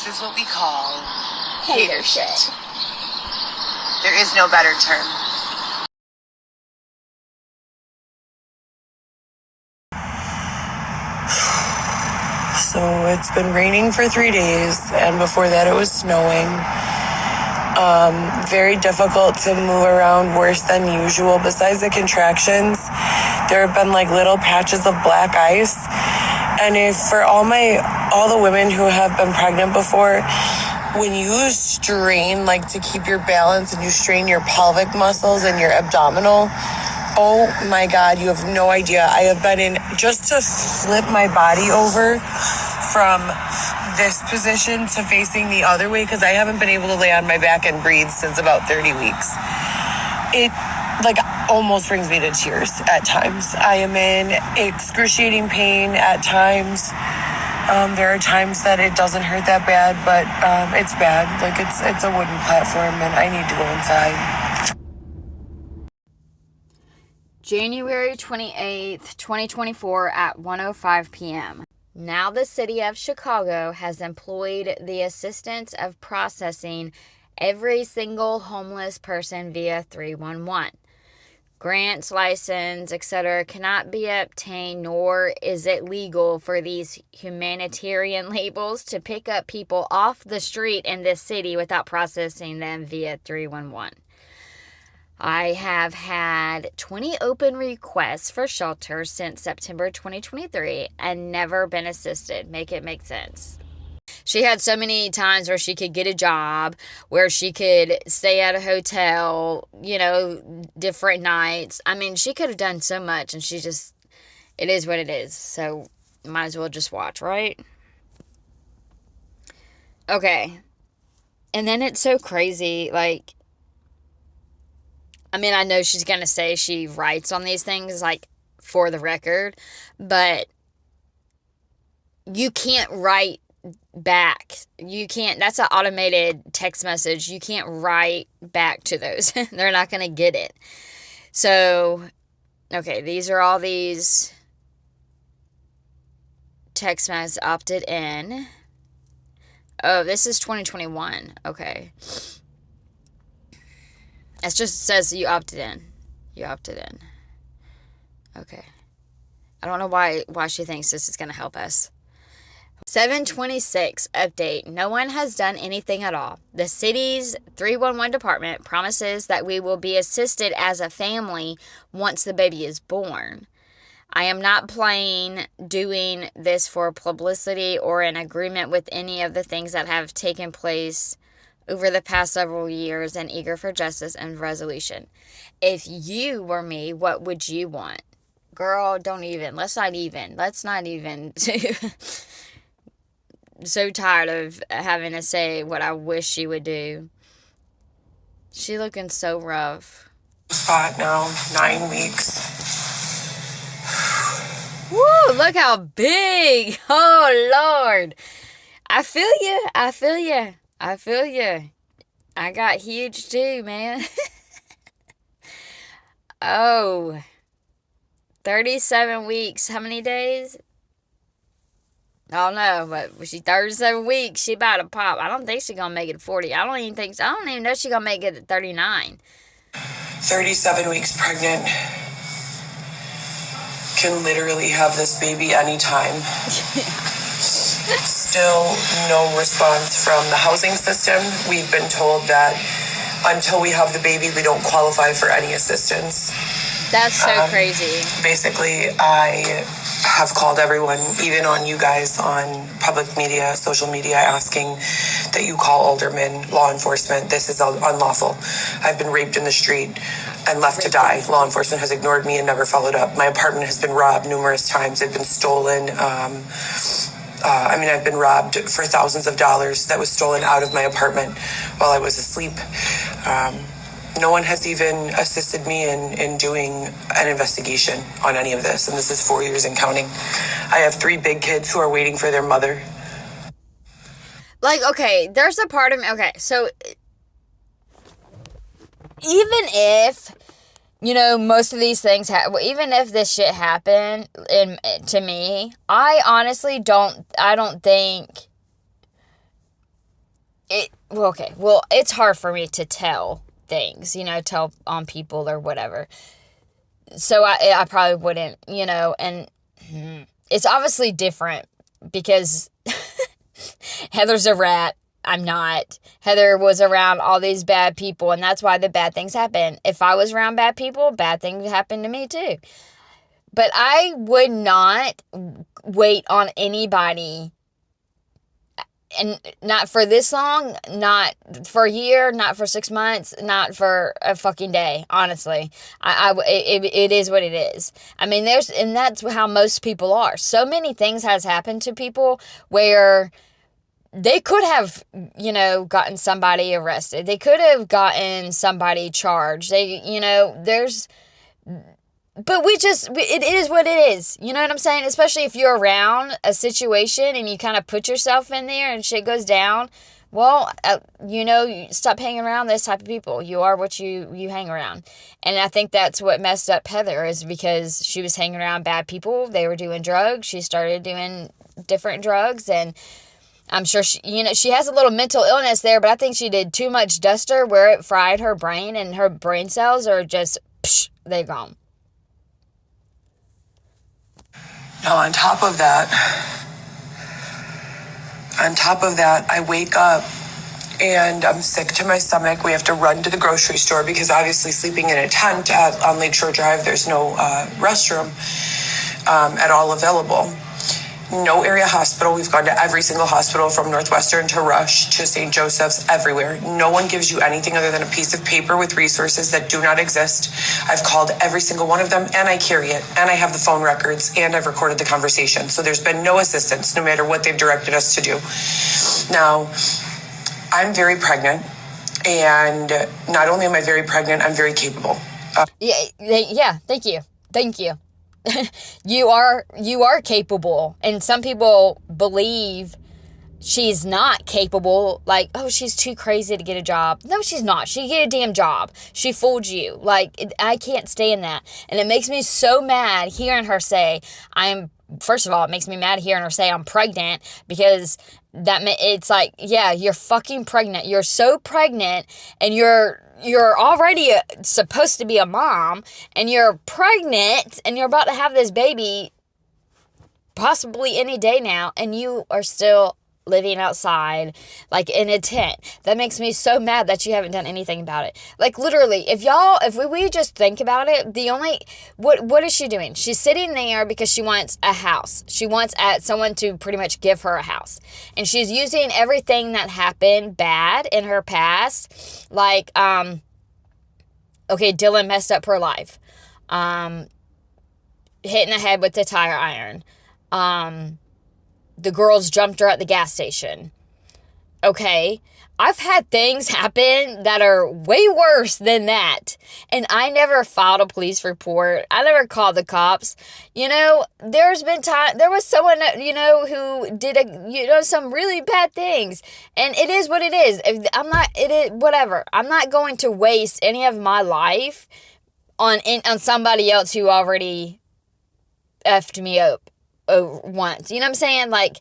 is what we call hater shit. There is no better term. So it's been raining for 3 days, and before that it was snowing. Very difficult to move around, worse than usual. Besides the contractions, there have been like little patches of black ice. And if for all the women who have been pregnant before, when you strain, like to keep your balance, and you strain your pelvic muscles and your abdominal, oh my God, you have no idea. I have been in, just to flip my body over from this position to facing the other way, because I haven't been able to lay on my back and breathe since about 30 weeks. It like almost brings me to tears at times. I am in excruciating pain at times. There are times that it doesn't hurt that bad, but it's bad. Like it's a wooden platform, and I need to go inside. January 28th, 2024 at 1:05 p.m. Now the city of Chicago has employed the assistance of processing every single homeless person via 311. Grants, license, etc. cannot be obtained, nor is it legal for these humanitarian labels to pick up people off the street in this city without processing them via 311. I have had 20 open requests for shelter since September 2023 and never been assisted. Make it make sense. She had so many times where she could get a job, where she could stay at a hotel, different nights. I mean, she could have done so much, and it is what it is. So, might as well just watch, right? Okay. And then it's so crazy, like, I mean, I know she's going to say she writes on these things, like, for the record, but you can't write back. You can't, that's an automated text message. You can't write back to those. They're not going to get it. So, okay, these are all these text messages opted in. Oh, this is 2021. Okay. It just says you opted in. You opted in. Okay. I don't know why she thinks this is going to help us. 7/26 update. No one has done anything at all. The city's 311 department promises that we will be assisted as a family once the baby is born. I am not doing this for publicity or in agreement with any of the things that have taken place over the past several years, and eager for justice and resolution. If you were me, what would you want? Girl, don't even. Let's not even. So tired of having to say what I wish she would do. She looking so rough. Spot now, 9 weeks. Woo, look how big. Oh, Lord. I feel you. I got huge too, man. Oh, 37 weeks. How many days? I don't know, but she's 37 weeks. She about to pop. I don't think she's going to make it to 40. I don't even know she's going to make it to 39. 37 weeks pregnant. Can literally have this baby anytime. Still no response from the housing system. We've been told that until we have the baby, we don't qualify for any assistance. That's so crazy. Basically, I have called everyone, even on you guys, on public media, social media, asking that you call aldermen, law enforcement. This is unlawful. I've been raped in the street and left to die. Law enforcement has ignored me and never followed up. My apartment has been robbed numerous times. It's been stolen. I've been robbed for thousands of dollars that was stolen out of my apartment while I was asleep. No one has even assisted me in doing an investigation on any of this, and this is 4 years and counting. I have 3 big kids who are waiting for their mother. Like, okay, there's a part of me, okay, so even if, most of these things, even if this shit happened to me, I honestly don't think it's hard for me to tell things, tell on people or whatever. So I probably wouldn't, and it's obviously different because Heather's a rat. I'm not. Heather was around all these bad people, and that's why the bad things happen. If I was around bad people, bad things would happen to me too. But I would not wait on anybody, and not for this long, not for a year, not for 6 months, not for a fucking day, honestly. It is what it is. I mean, and that's how most people are. So many things has happened to people where they could have, gotten somebody arrested. They could have gotten somebody charged. But it is what it is. You know what I'm saying? Especially if you're around a situation and you kind of put yourself in there and shit goes down. Well, you stop hanging around this type of people. You are what you hang around. And I think that's what messed up Heather, is because she was hanging around bad people. They were doing drugs. She started doing different drugs, and I'm sure she has a little mental illness there, but I think she did too much duster where it fried her brain, and her brain cells are just, they're gone. Now, on top of that, I wake up and I'm sick to my stomach. We have to run to the grocery store because obviously sleeping in a tent on Lakeshore Drive, there's no restroom at all available. No area hospital. We've gone to every single hospital from Northwestern to Rush to St. Joseph's, everywhere. No one gives you anything other than a piece of paper with resources that do not exist. I've called every single one of them, and I carry it, and I have the phone records, and I've recorded the conversation. So there's been no assistance, no matter what they've directed us to do. Now, I'm very pregnant, and not only am I very pregnant, I'm very capable. Yeah, thank you. You are capable, and some people believe she's not capable, like, oh, she's too crazy to get a job. No, she's not. She get a damn job. She fooled you. I can't stand that, and it makes me so mad hearing her say first of all, it makes me mad hearing her say I'm pregnant, because it's like, yeah, you're fucking pregnant. You're so pregnant, and you're already supposed to be a mom, and you're pregnant, and you're about to have this baby possibly any day now, and you are still living outside, like in a tent. That makes me so mad that you haven't done anything about it. Like, literally, if we just think about it, what is she doing? She's sitting there because she wants a house. She wants someone to pretty much give her a house. And she's using everything that happened bad in her past. Like, okay, Dylan messed up her life. Hitting the head with the tire iron. The girls jumped her at the gas station. Okay, I've had things happen that are way worse than that. And I never filed a police report. I never called the cops. There's been there was someone, who did some really bad things. And it is what it is. Whatever. I'm not going to waste any of my life on somebody else who already effed me up once. You know what I'm saying? Like,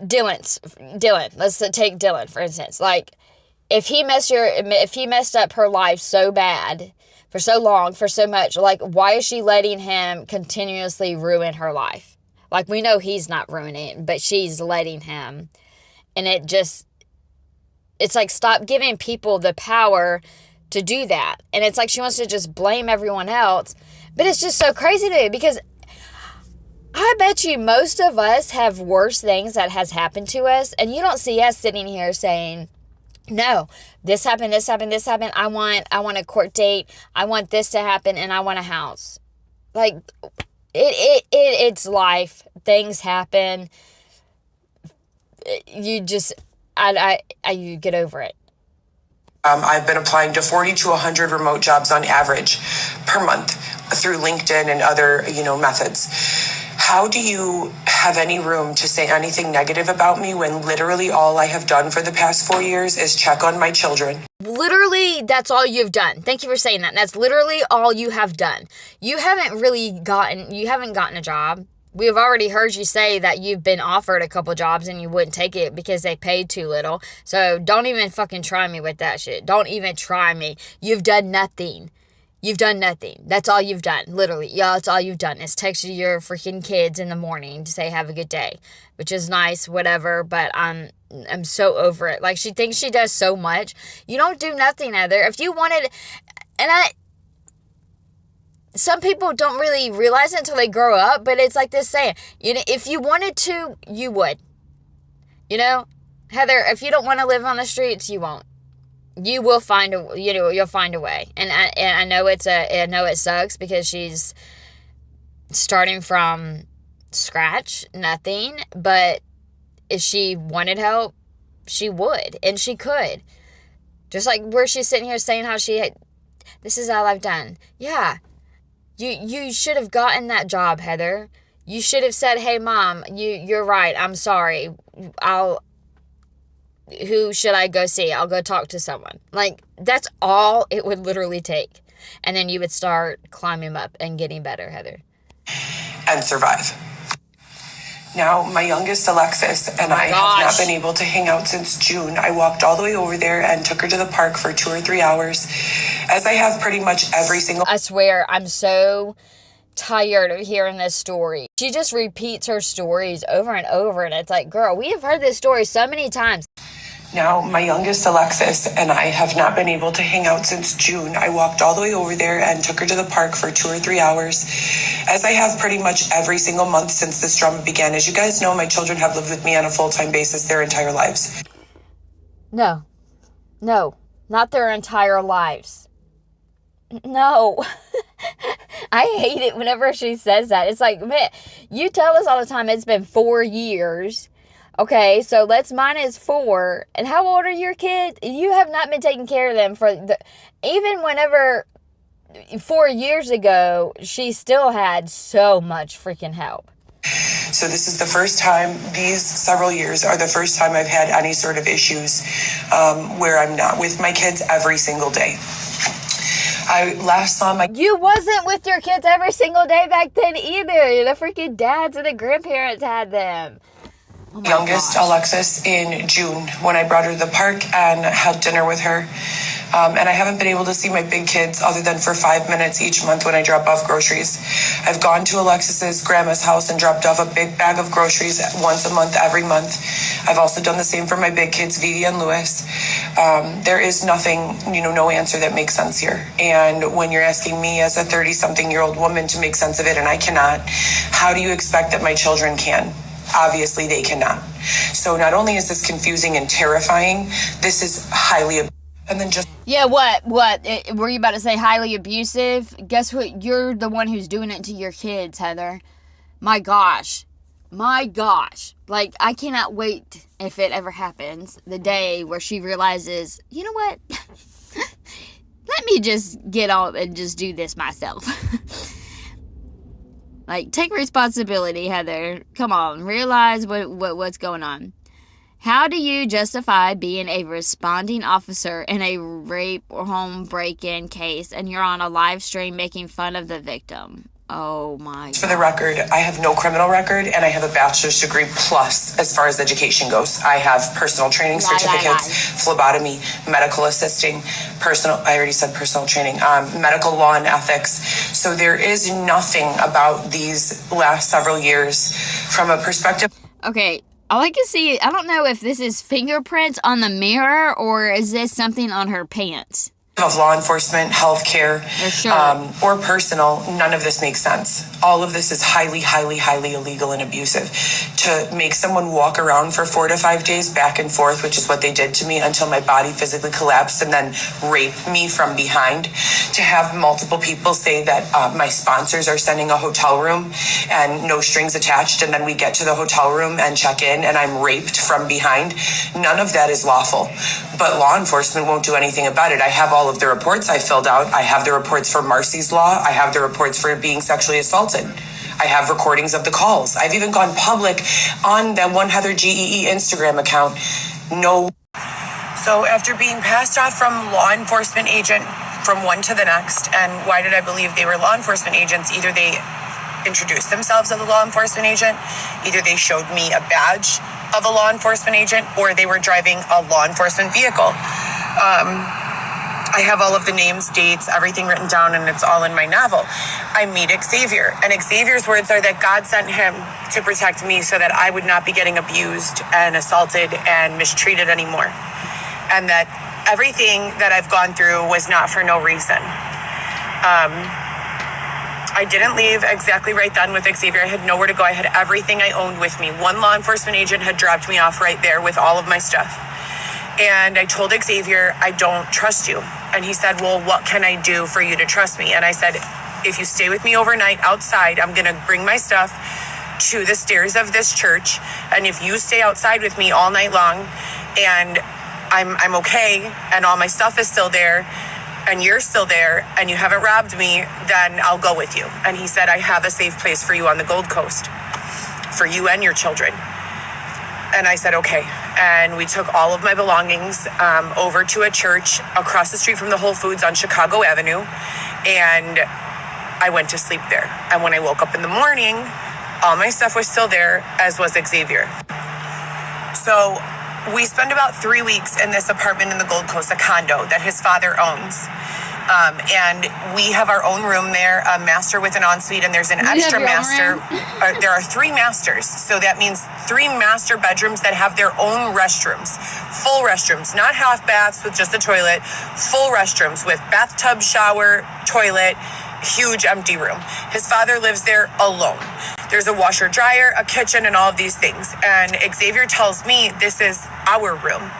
Dylan, let's take Dylan for instance. Like, if he messed up her life so bad for so long, for so much, like, why is she letting him continuously ruin her life? Like, we know he's not ruining it, but she's letting him. And it's like, stop giving people the power to do that. And it's like she wants to just blame everyone else. But it's just so crazy to me, because I bet you most of us have worse things that has happened to us, and you don't see us sitting here saying, no, this happened. I want a court date. I want this to happen, and I want a house. Like, it's life. Things happen. You just, you get over it. I've been applying to 40 to 100 remote jobs on average per month through LinkedIn and other, methods. How do you have any room to say anything negative about me when literally all I have done for the past 4 years is check on my children? Literally, that's all you've done. Thank you for saying that. That's literally all you have done. You haven't gotten a job. We've already heard you say that you've been offered a couple jobs and you wouldn't take it because they paid too little. So don't even fucking try me with that shit. Don't even try me. You've done nothing. You've done nothing. That's all you've done. Literally. Yeah, that's all you've done is text your freaking kids in the morning to say have a good day, which is nice, whatever, but I'm so over it. Like, she thinks she does so much. You don't do nothing, Heather. If you wanted, and some people don't really realize it until they grow up, but it's like this saying, you know, if you wanted to, you would. You know, Heather, if you don't want to live on the streets, you won't. You will find a, you know, you'll find a way. And I know I know it sucks because she's starting from scratch, nothing, but if she wanted help, she would, and she could. Just like where she's sitting here saying how this is all I've done. Yeah. You should have gotten that job, Heather. You should have said, hey, Mom, you're right. I'm sorry. Who should I go see? I'll go talk to someone. Like, that's all it would literally take. And then you would start climbing up and getting better, Heather. And survive. Now, my youngest, Alexis, and I have not been able to hang out since June. I walked all the way over there and took her to the park for 2 or 3 hours, as I have pretty much every single... I swear, I'm so tired of hearing this story. She just repeats her stories over and over, and it's like, girl, we have heard this story so many times. Now, my youngest, Alexis, and I have not been able to hang out since June. I walked all the way over there and took her to the park for 2 or 3 hours, as I have pretty much every single month since this drama began. As you guys know, my children have lived with me on a full-time basis their entire lives. No, not their entire lives. No. I hate it whenever she says that. It's like, man, you tell us all the time it's been 4 years. Okay, so let's minus 4. And how old are your kids? You have not been taking care of them even whenever 4 years ago, she still had so much freaking help. So this is the first time, these several years are the first time I've had any sort of issues where I'm not with my kids every single day. I last saw my... You wasn't with your kids every single day back then either. The freaking dads and the grandparents had them. Oh youngest, gosh. Alexis, in June when I brought her to the park and had dinner with her. And I haven't been able to see my big kids other than for 5 minutes each month when I drop off groceries. I've gone to Alexis's grandma's house and dropped off a big bag of groceries once a month, every month. I've also done the same for my big kids, Vivi and Lewis. There is nothing, no answer that makes sense here. And when you're asking me as a 30-something-year-old woman to make sense of it, and I cannot, how do you expect that my children can? Obviously, they cannot. So not only is this confusing and terrifying, this is highly... And then just... Yeah, what? Were you about to say highly abusive? Guess what? You're the one who's doing it to your kids, Heather. My gosh. Like, I cannot wait, if it ever happens, the day where she realizes, you know what? Let me just get on and just do this myself. Like, take responsibility, Heather. Come on, realize what's going on. How do you justify being a responding officer in a rape or home break-in case and you're on a live stream making fun of the victim? Oh my God. For the record, I have no criminal record and I have a bachelor's degree plus as far as education goes. I have personal training certificates, phlebotomy, medical assisting, I already said personal training, medical law and ethics. So there is nothing about these last several years from a perspective. Okay. All I can see, I don't know if this is fingerprints on the mirror or is this something on her pants? Of law enforcement, healthcare, or personal, none of this makes sense. All of this is highly, highly, highly illegal and abusive. To make someone walk around for 4 to 5 days back and forth, which is what they did to me until my body physically collapsed and then rape me from behind. To have multiple people say that my sponsors are sending a hotel room and no strings attached, and then we get to the hotel room and check in and I'm raped from behind. None of that is lawful. But law enforcement won't do anything about it. I have all of the reports I filled out. I have the reports for Marcy's Law. I have the reports for being sexually assaulted. I have recordings of the calls. I've even gone public on that one Heather GEE Instagram account. No. So after being passed off from law enforcement agent from one to the next, and why did I believe they were law enforcement agents? Either they introduce themselves as a law enforcement agent. Either they showed me a badge of a law enforcement agent or they were driving a law enforcement vehicle. I have all of the names, dates, everything written down, and it's all in my novel. I meet Xavier, and Xavier's words are that God sent him to protect me so that I would not be getting abused and assaulted and mistreated anymore. And that everything that I've gone through was not for no reason. I didn't leave exactly right then with Xavier. I had nowhere to go. I had everything I owned with me. One law enforcement agent had dropped me off right there with all of my stuff. And I told Xavier, I don't trust you. And he said, well, what can I do for you to trust me? And I said, if you stay with me overnight outside, I'm going to bring my stuff to the stairs of this church. And if you stay outside with me all night long and I'm okay and all my stuff is still there and you're still there and you haven't robbed me, then I'll go with you. And he said, I have a safe place for you on the Gold Coast for you and your children. And I said, okay. And we took all of my belongings over to a church across the street from the Whole Foods on Chicago Avenue. And I went to sleep there. And when I woke up in the morning, all my stuff was still there, as was Xavier. So we spent about 3 weeks in this apartment in the Gold Coast, a condo that his father owns. And we have our own room there, a master with an ensuite, and there's an extra master. There are 3 masters. So that means 3 master bedrooms that have their own restrooms, full restrooms, not half baths with just a toilet, full restrooms with bathtub, shower, toilet, huge empty room. His father lives there alone. There's a washer dryer, a kitchen, and all of these things. And Xavier tells me this is our room.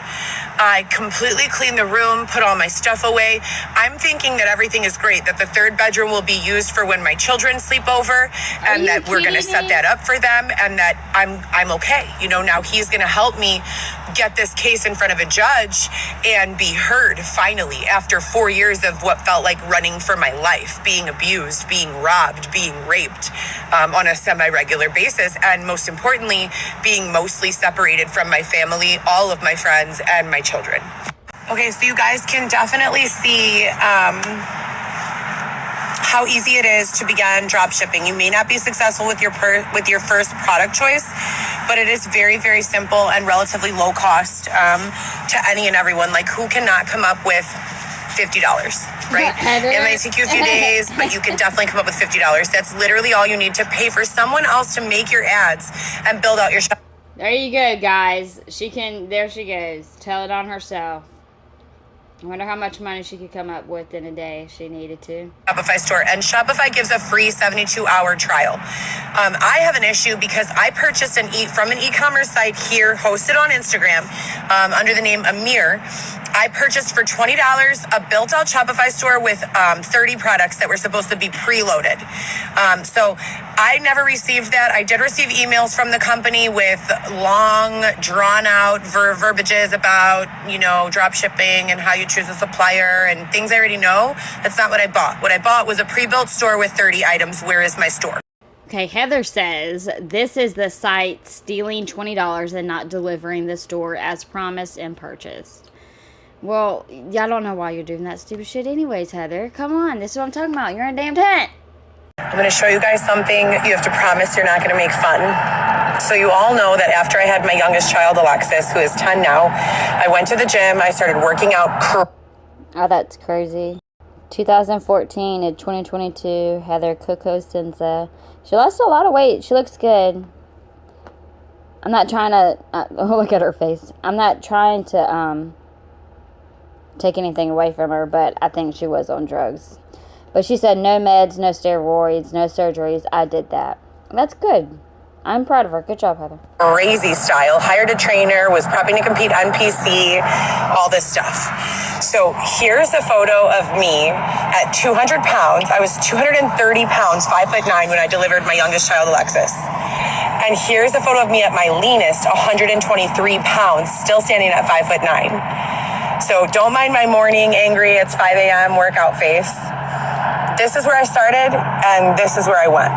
I completely cleaned the room, put all my stuff away. I'm thinking that everything is great, that the 3rd bedroom will be used for when my children sleep over, and that we're going to set that up for them, and that I'm okay. You know, now he's going to help me get this case in front of a judge and be heard finally after 4 years of what felt like running for my life, being abused, being robbed, being raped on a semi-regular basis, and most importantly, being mostly separated from my family, all of my friends, and my children. Okay, so you guys can definitely see how easy it is to begin drop shipping. You may not be successful with your first product choice, but it is very, very simple and relatively low cost to any and everyone. Like, who cannot come up with $50, right? It may take you a few days, but you can definitely come up with $50. That's literally all you need to pay for someone else to make your ads and build out your shop. There you go, guys. There she goes. Tell it on herself. I wonder how much money she could come up with in a day if she needed to. Shopify store, and Shopify gives a free 72-hour trial. I have an issue because I purchased from an e-commerce site here hosted on Instagram under the name Amir. I purchased for $20 a built-out Shopify store with 30 products that were supposed to be preloaded. So I never received that. I did receive emails from the company with long, drawn-out verbiages about, drop shipping and how you choose a supplier and things I already know. That's not what I bought. What I bought was a pre-built store with 30 items. Where is my store? Okay, Heather says, this is the site stealing $20 and not delivering the store as promised and purchased. Well, y'all don't know why you're doing that stupid shit anyways, Heather. Come on, this is what I'm talking about. You're in a damn tent. I'm going to show you guys something. You have to promise you're not going to make fun. So you all know that after I had my youngest child, Alexis, who is 10 now, I went to the gym. I started working out. Oh, that's crazy. 2014 and 2022, Heather Coco Senza. She lost a lot of weight. She looks good. I'm not trying to... look at her face. I'm not trying to take anything away from her, but I think she was on drugs. But she said no meds, no steroids, no surgeries. I did that. That's good. I'm proud of her. Good job, Heather. Crazy style. Hired a trainer, was prepping to compete on PC, all this stuff. So here's a photo of me at 200 pounds. I was 230 pounds, 5'9", when I delivered my youngest child, Alexis. And here's a photo of me at my leanest, 123 pounds, still standing at 5'9". So don't mind my morning angry, it's 5 a.m. workout face. This is where I started, and this is where I went.